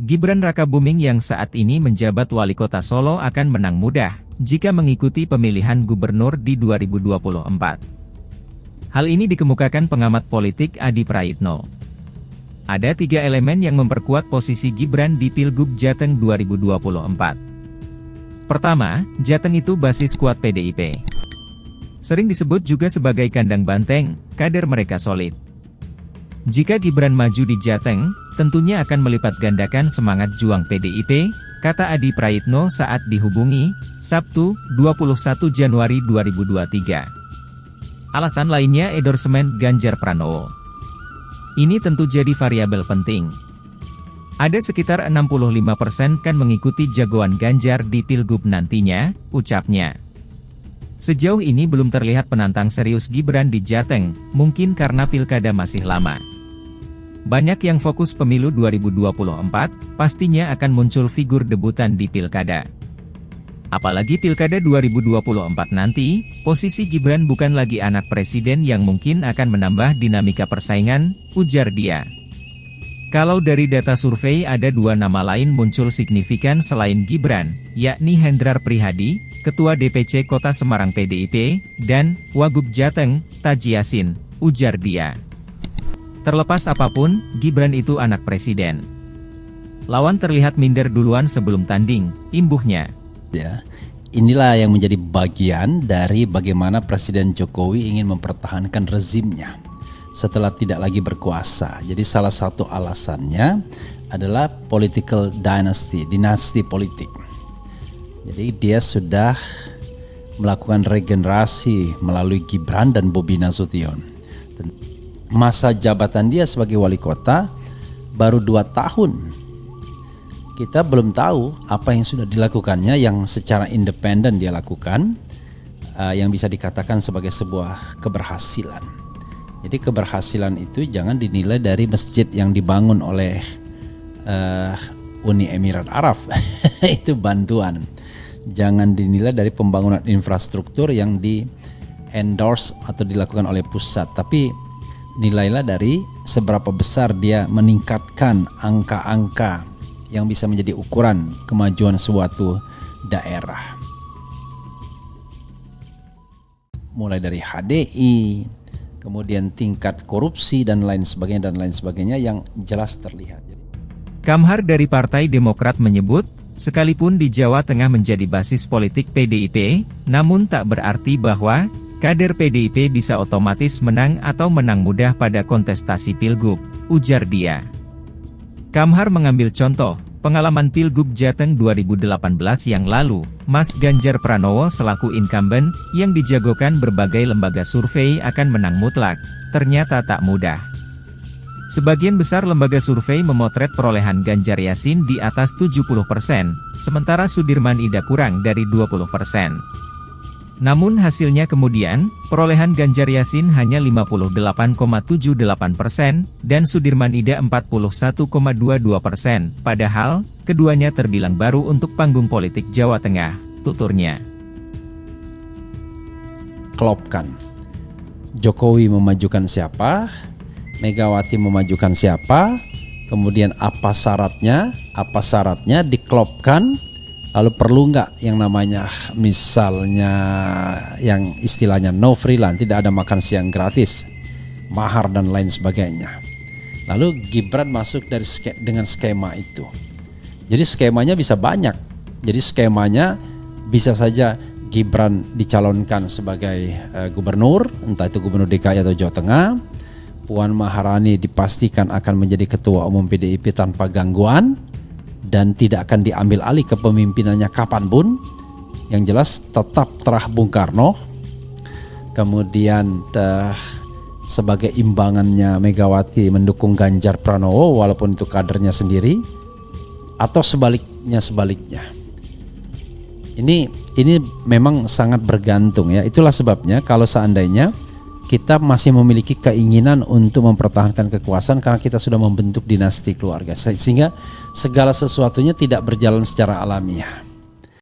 Gibran Rakabuming yang saat ini menjabat wali kota Solo akan menang mudah jika mengikuti pemilihan gubernur di 2024. Hal ini dikemukakan pengamat politik Adi Praitno. Ada 3 elemen yang memperkuat posisi Gibran di Pilgub Jateng 2024. Pertama, Jateng itu basis kuat PDIP. Sering disebut juga sebagai kandang banteng, kader mereka solid. Jika Gibran maju di Jateng, tentunya akan melipat gandakan semangat juang PDIP, kata Adi Praitno saat dihubungi, Sabtu, 21 Januari 2023. Alasan lainnya endorsemen Ganjar Pranowo. Ini tentu jadi variabel penting. Ada sekitar 65% kan mengikuti jagoan Ganjar di Pilgub nantinya, ucapnya. Sejauh ini belum terlihat penantang serius Gibran di Jateng, mungkin karena pilkada masih lama. Banyak yang fokus pemilu 2024, pastinya akan muncul figur debutan di pilkada. Apalagi pilkada 2024 nanti, posisi Gibran bukan lagi anak presiden yang mungkin akan menambah dinamika persaingan, ujar dia. Kalau dari data survei ada 2 nama lain muncul signifikan selain Gibran, yakni Hendrar Prihadi, Ketua DPC Kota Semarang PDIP, dan Wagub Jateng, Taji Yasin, ujar dia. Terlepas apapun, Gibran itu anak presiden. Lawan terlihat minder duluan sebelum tanding, imbuhnya. Ya, inilah yang menjadi bagian dari bagaimana Presiden Jokowi ingin mempertahankan rezimnya setelah tidak lagi berkuasa. Jadi salah satu alasannya adalah political dynasty, dinasti politik. Jadi dia sudah melakukan regenerasi melalui Gibran dan Bobi Nasution. Masa jabatan dia sebagai wali kota baru 2 tahun. Kita belum tahu apa yang sudah dilakukannya yang secara independen dia lakukan, yang bisa dikatakan sebagai sebuah keberhasilan. Jadi keberhasilan itu jangan dinilai dari masjid yang dibangun oleh Uni Emirat Arab. Itu bantuan. Jangan dinilai dari pembangunan infrastruktur yang di endorse atau dilakukan oleh pusat, tapi nilailah dari seberapa besar dia meningkatkan angka-angka yang bisa menjadi ukuran kemajuan suatu daerah. Mulai dari HDI, kemudian tingkat korupsi dan lain sebagainya yang jelas terlihat. Kamhar dari Partai Demokrat menyebut, sekalipun di Jawa Tengah menjadi basis politik PDIP, namun tak berarti bahwa kader PDIP bisa otomatis menang atau menang mudah pada kontestasi Pilgub, ujar dia. Kamhar mengambil contoh, pengalaman Pilgub Jateng 2018 yang lalu, Mas Ganjar Pranowo selaku incumbent, yang dijagokan berbagai lembaga survei akan menang mutlak, ternyata tak mudah. Sebagian besar lembaga survei memotret perolehan Ganjar Yasin di atas 70%, sementara Sudirman Ida kurang dari 20%. Namun hasilnya kemudian, perolehan Ganjar Yasin hanya 58,78% dan Sudirman Ida 41,22%, padahal, keduanya terbilang baru untuk panggung politik Jawa Tengah, tuturnya. Klopkan. Jokowi memajukan siapa, Megawati memajukan siapa, kemudian apa syaratnya diklopkan. Lalu perlu nggak yang namanya misalnya yang istilahnya no freelance, tidak ada makan siang gratis, mahar dan lain sebagainya. Lalu Gibran masuk dengan skema itu. Jadi skemanya bisa banyak. Jadi skemanya bisa saja Gibran dicalonkan sebagai gubernur, entah itu gubernur DKI atau Jawa Tengah. Puan Maharani dipastikan akan menjadi ketua umum PDIP tanpa gangguan dan tidak akan diambil alih kepemimpinannya kapanpun. Yang jelas tetap terah Bung Karno. Kemudian sebagai imbangannya Megawati mendukung Ganjar Pranowo walaupun itu kadernya sendiri, atau sebaliknya. Ini memang sangat bergantung ya. Itulah sebabnya kalau seandainya kita masih memiliki keinginan untuk mempertahankan kekuasaan karena kita sudah membentuk dinasti keluarga, sehingga segala sesuatunya tidak berjalan secara alamiah.